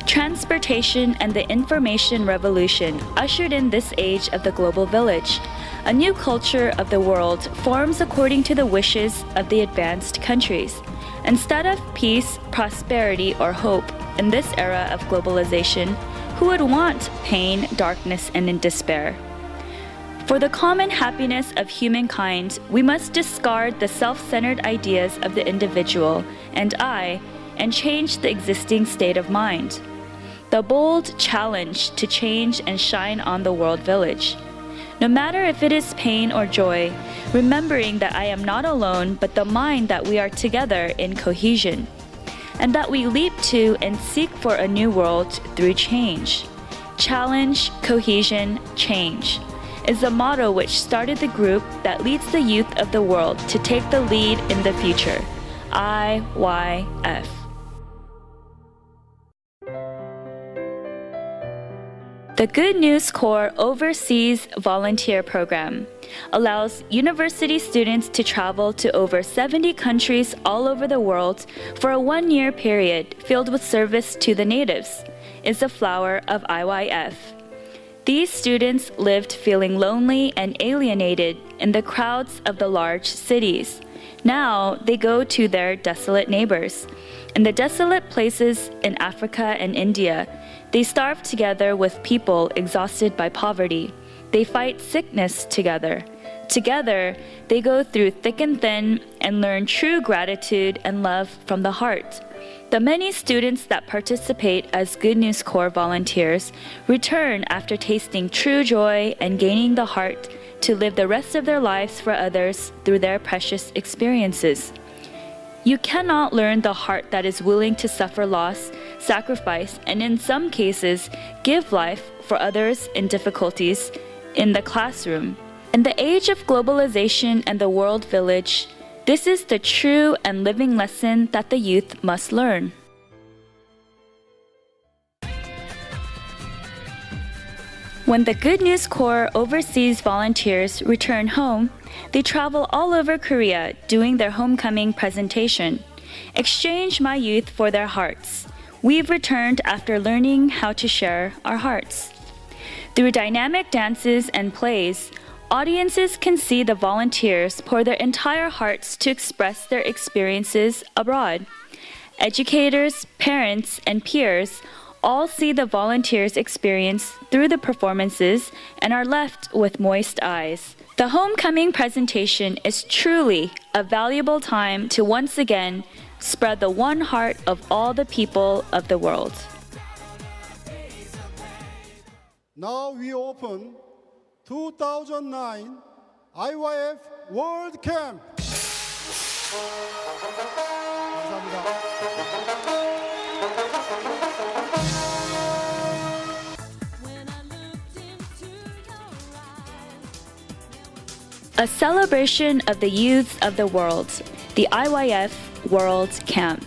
Transportation and the information revolution ushered in this age of the global village. A new culture of the world forms according to the wishes of the advanced countries. Instead of peace, prosperity, or hope in this era of globalization, who would want pain, darkness, and despair? For the common happiness of humankind, we must discard the self-centered ideas of the individual and I, and change the existing state of mind. The bold challenge to change and shine on the world village. No matter if it is pain or joy, remembering that I am not alone, but the mind that we are together in cohesion, and that we leap to and seek for a new world through change. Challenge, cohesion, change is the motto which started the group that leads the youth of the world to take the lead in the future. IYF. The Good News Corps Overseas Volunteer Program allows university students to travel to over 70 countries all over the world for a one-year period filled with service to the natives, is the flower of IYF. These students lived feeling lonely and alienated in the crowds of the large cities. Now they go to their desolate neighbors. In the desolate places in Africa and India, they starve together with people exhausted by poverty. They fight sickness together. Together, they go through thick and thin and learn true gratitude and love from the heart. The many students that participate as Good News Corps volunteers return after tasting true joy and gaining the heart to live the rest of their lives for others through their precious experiences. You cannot learn the heart that is willing to suffer loss, sacrifice, and in some cases, give life for others in difficulties in the classroom. In the age of globalization and the world village, this is the true and living lesson that the youth must learn. When the Good News Corps overseas volunteers return home, they travel all over Korea doing their homecoming presentation. Exchange my youth for their hearts. We've returned after learning how to share our hearts. Through dynamic dances and plays, audiences can see the volunteers pour their entire hearts to express their experiences abroad. Educators, parents, and peers all see the volunteers' experience through the performances and are left with moist eyes. The homecoming presentation is truly a valuable time to once again spread the one heart of all the people of the world. Now we open 2009 IYF World Camp. A celebration of the youths of the world, the IYF World Camp.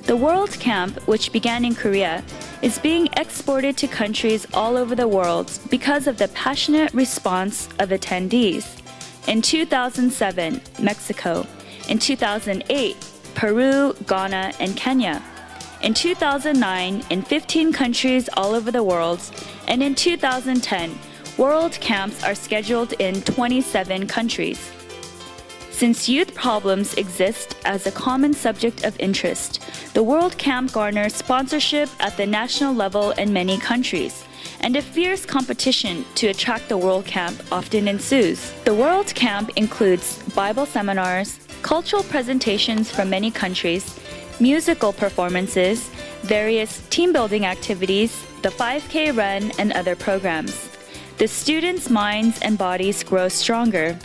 The World Camp, which began in Korea, is being exported to countries all over the world because of the passionate response of attendees. In 2007, Mexico. In 2008, Peru, Ghana, and Kenya. In 2009, in 15 countries all over the world. And in 2010, World Camps are scheduled in 27 countries. Since youth problems exist as a common subject of interest, the World Camp garners sponsorship at the national level in many countries, and a fierce competition to attract the World Camp often ensues. The World Camp includes Bible seminars, cultural presentations from many countries, musical performances, various team-building activities, the 5K run, and other programs. The students' minds and bodies grow stronger.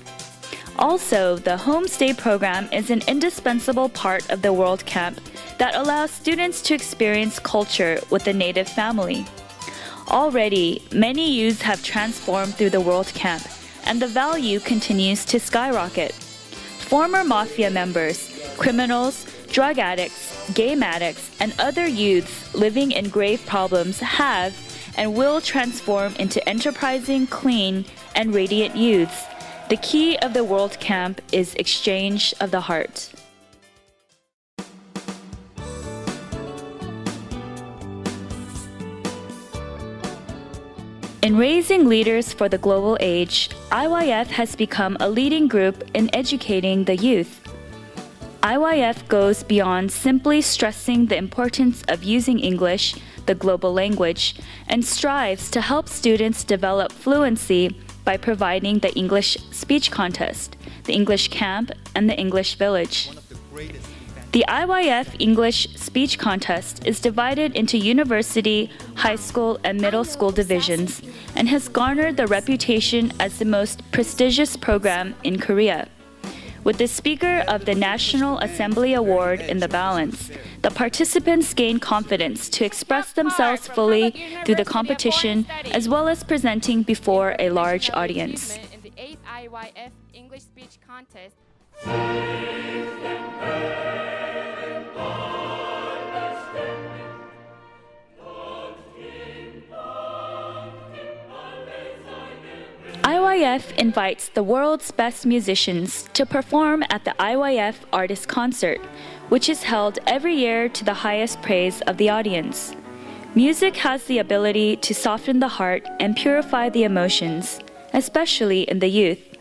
Also, the homestay program is an indispensable part of the World Camp that allows students to experience culture with the native family. Already, many youths have transformed through the World Camp, and the value continues to skyrocket. Former mafia members, criminals, drug addicts, game addicts, and other youths living in grave problems have and will transform into enterprising, clean, and radiant youths. The key of the World Camp is exchange of the heart. In raising leaders for the global age, IYF has become a leading group in educating the youth. IYF goes beyond simply stressing the importance of using English, the global language, and strives to help students develop fluency by providing the English speech contest, the English camp, and the English village. The IYF English speech contest is divided into university, high school, and middle school divisions and has garnered the reputation as the most prestigious program in Korea. With the Speaker of the National Assembly Award in the balance, the participants gain confidence to express themselves fully through the competition as well as presenting before a large audience. In the 8th IYF English Speech Contest. IYF invites the world's best musicians to perform at the IYF Artist Concert, which is held every year to the highest praise of the audience. Music has the ability to soften the heart and purify the emotions, especially in the youth.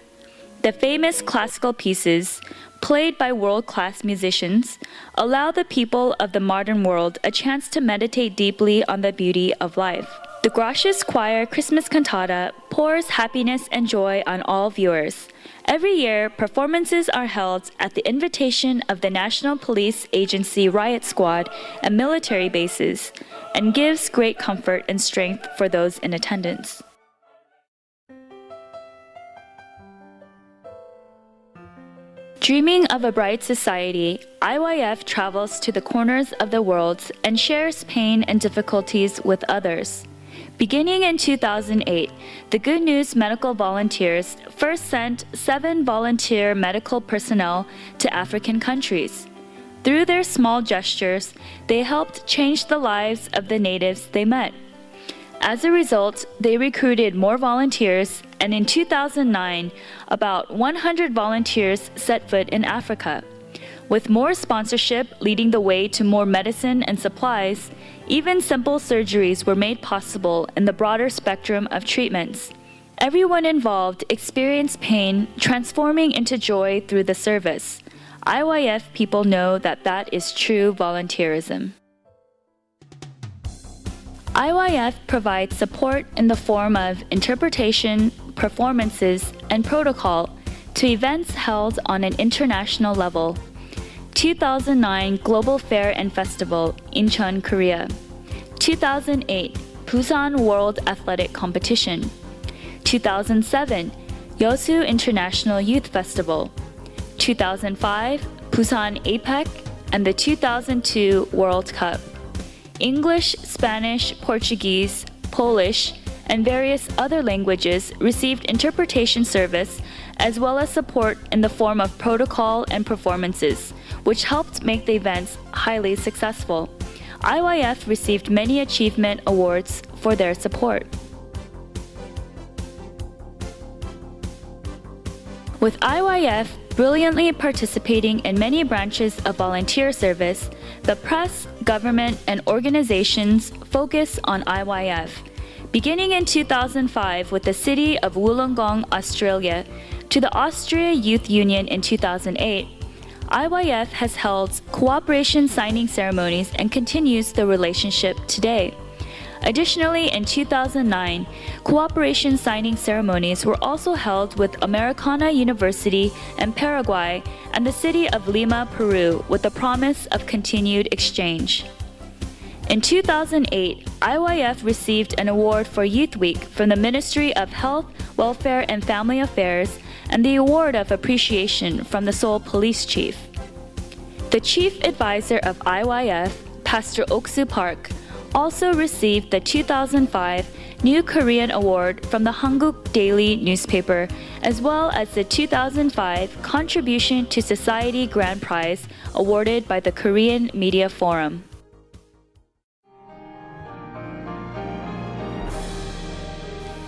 The famous classical pieces, played by world-class musicians, allow the people of the modern world a chance to meditate deeply on the beauty of life. The Gracious Choir Christmas Cantata pours happiness and joy on all viewers. Every year, performances are held at the invitation of the National Police Agency Riot Squad and military bases, and gives great comfort and strength for those in attendance. Dreaming of a bright society, IYF travels to the corners of the world and shares pain and difficulties with others. Beginning in 2008, the Good News Medical Volunteers first sent 7 volunteer medical personnel to African countries. Through their small gestures, they helped change the lives of the natives they met. As a result, they recruited more volunteers, and in 2009, about 100 volunteers set foot in Africa. With more sponsorship leading the way to more medicine and supplies, even simple surgeries were made possible in the broader spectrum of treatments. Everyone involved experienced pain transforming into joy through the service. IYF people know that that is true volunteerism. IYF provides support in the form of interpretation, performances, and protocol to events held on an international level. 2009 Global Fair and Festival, Incheon, Korea. 2008 Busan World Athletic Competition. 2007 Yeosu International Youth Festival. 2005 Busan APEC and the 2002 World Cup. English, Spanish, Portuguese, Polish, and various other languages received interpretation service as well as support in the form of protocol and performances, which helped make the events highly successful. IYF received many achievement awards for their support. With IYF brilliantly participating in many branches of volunteer service, the press, government, and organizations focus on IYF. Beginning in 2005 with the city of Wollongong, Australia, to the Austria Youth Union in 2008, IYF has held cooperation signing ceremonies and continues the relationship today. Additionally, in 2009, cooperation signing ceremonies were also held with Americana University and Paraguay and the city of Lima, Peru, with the promise of continued exchange. In 2008, IYF received an award for Youth Week from the Ministry of Health, Welfare and Family Affairs and the Award of Appreciation from the Seoul Police Chief. The Chief Advisor of IYF, Pastor Oksu Park, also received the 2005 New Korean Award from the Hanguk Daily newspaper, as well as the 2005 Contribution to Society Grand Prize awarded by the Korean Media Forum.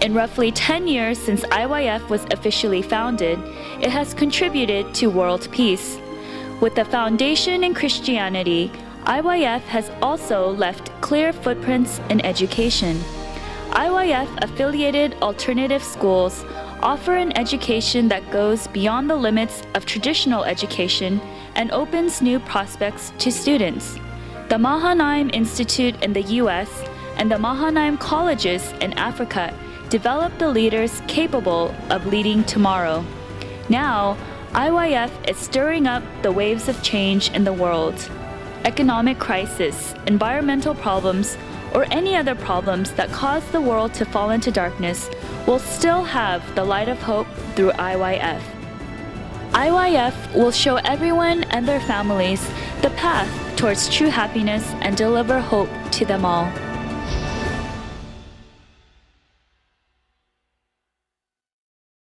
In roughly 10 years since IYF was officially founded, it has contributed to world peace. With a foundation in Christianity, IYF has also left clear footprints in education. IYF-affiliated alternative schools offer an education that goes beyond the limits of traditional education and opens new prospects to students. The Mahanaim Institute in the US and the Mahanaim colleges in Africa develop the leaders capable of leading tomorrow. Now, IYF is stirring up the waves of change in the world. Economic crisis, environmental problems, or any other problems that cause the world to fall into darkness will still have the light of hope through IYF. IYF will show everyone and their families the path towards true happiness and deliver hope to them all.